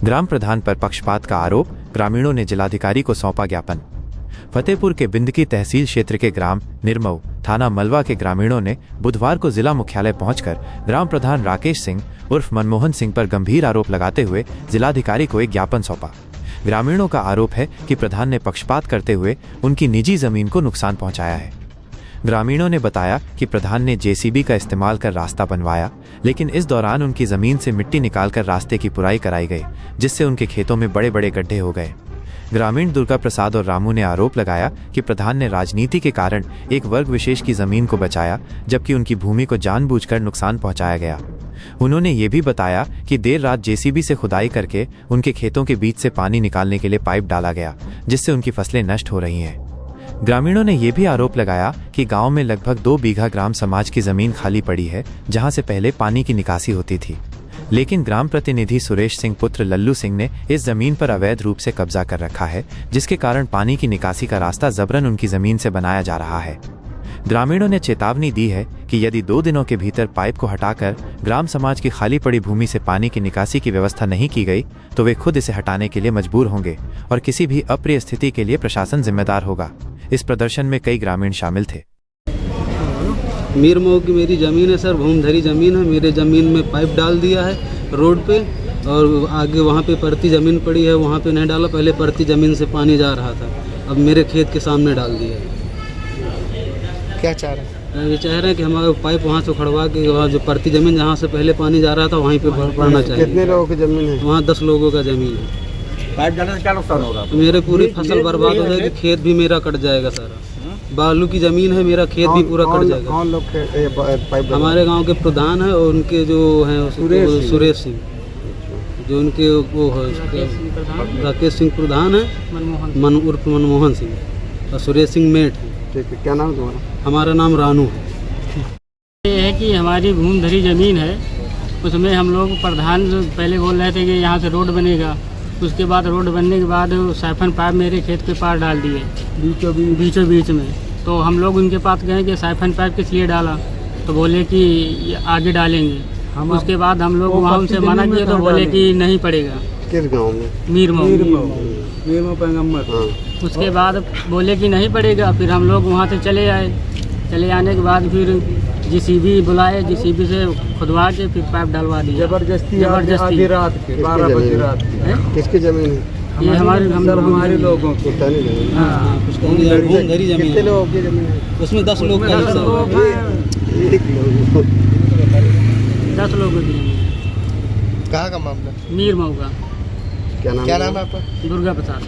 ग्राम प्रधान पर पक्षपात का आरोप, ग्रामीणों ने जिलाधिकारी को सौंपा ज्ञापन। फतेहपुर के बिंदकी तहसील क्षेत्र के ग्राम निर्मऊ थाना मलवा के ग्रामीणों ने बुधवार को जिला मुख्यालय पहुंचकर ग्राम प्रधान राकेश सिंह उर्फ मनमोहन सिंह पर गंभीर आरोप लगाते हुए जिलाधिकारी को एक ज्ञापन सौंपा। ग्रामीणों का आरोप है कि प्रधान ने पक्षपात करते हुए उनकी निजी जमीन को नुकसान पहुंचाया है। ग्रामीणों ने बताया कि प्रधान ने जेसीबी का इस्तेमाल कर रास्ता बनवाया, लेकिन इस दौरान उनकी जमीन से मिट्टी निकालकर रास्ते की पुराई कराई गई, जिससे उनके खेतों में बड़े बड़े गड्ढे हो गए। ग्रामीण दुर्गा प्रसाद और रामू ने आरोप लगाया कि प्रधान ने राजनीति के कारण एक वर्ग विशेष की जमीन को बचाया, जबकि उनकी भूमि को जानबूझकर नुकसान पहुंचाया गया। उन्होंने ये भी बताया कि देर रात जेसीबी से खुदाई करके उनके खेतों के बीच से पानी निकालने के लिए पाइप डाला गया, जिससे उनकी फसलें नष्ट हो रही हैं। ग्रामीणों ने यह भी आरोप लगाया कि गांव में लगभग 2 बीघा ग्राम समाज की जमीन खाली पड़ी है, जहां से पहले पानी की निकासी होती थी, लेकिन ग्राम प्रतिनिधि सुरेश सिंह पुत्र लल्लू सिंह ने इस जमीन पर अवैध रूप से कब्जा कर रखा है, जिसके कारण पानी की निकासी का रास्ता जबरन उनकी जमीन से बनाया जा रहा है। ग्रामीणों ने चेतावनी दी है कि यदि 2 दिनों के भीतर पाइप को हटाकर ग्राम समाज की खाली पड़ी भूमि से पानी की निकासी की व्यवस्था नहीं की गई तो वे खुद इसे हटाने के लिए मजबूर होंगे और किसी भी अप्रिय स्थिति के लिए प्रशासन जिम्मेदार होगा। इस प्रदर्शन में कई ग्रामीण शामिल थे। मीर मऊ की मेरी ज़मीन है सर, भूमधरी ज़मीन है। मेरे ज़मीन में पाइप डाल दिया है रोड पे, और आगे वहाँ पे परती ज़मीन पड़ी है, वहाँ पे नहीं डाला। पहले परती ज़मीन से पानी जा रहा था, अब मेरे खेत के सामने डाल दिया है। क्या चाह रहे हैं? ये चाह रहे हैं कि हमारा पाइप वहाँ से खड़वा के वहाँ जो परती ज़मीन जहाँ से पहले पानी जा रहा था वहीं पे भरना चाहिए। कितने लोगों की ज़मीन है? वहाँ 10 लोगों का ज़मीन है। पाइप डालने से क्या नुकसान होगा? मेरे पूरी फसल बर्बाद हो जाएगी, खेत भी मेरा कट जाएगा सारा। बालू की ज़मीन है, मेरा खेत भी पूरा कट जाएगा। कौन लोग पाइप? हमारे गांव के प्रधान है और उनके जो हैं सुरेश सिंह, जो उनके वो है राकेश सिंह प्रधान है, मनमोहन सिंह और सुरेश सिंह मेट है। ठीक है, क्या नाम है तुम्हारा? हमारा नाम रानू है। ये है कि हमारी भूमधरी ज़मीन है, उसमें हम लोग प्रधान पहले बोल रहे थे कि यहाँ से रोड बनेगा। उसके बाद रोड बनने के बाद साइफन पाइप मेरे खेत के पार डाल दिए बीचों बीच में। तो हम लोग उनके पास गए कि साइफन पाइप किस लिए डाला, तो बोले कि आगे डालेंगे। उसके बाद हम लोग वहाँ उनसे मना किए तो बोले कि नहीं पड़ेगा। किस गांव में? मीर मऊ पैगम्बर। उसके बाद बोले कि नहीं पड़ेगा। फिर हम लोग वहाँ से चले आए। चले आने के बाद फिर जेसीबी बुलाए, जेसीबी से खुदवा के फिर पाइप डलवा दिया जबरदस्ती आधी रात के 12 बजे रात के। किसकी जमीन है? ये हमारे लोगों की। पुश्तैनी जमीन। हाँ, पुश्तैनी भूमधरी ज़मीन। कितने लोगों की जमीन है? उसमें 10 लोग का हिस्सा है। 1 लोग। 10 लोगों की जमीन। कहाँ का मामला? मीर मऊ का। क्या नाम है आपका? दुर्गा प्रसाद।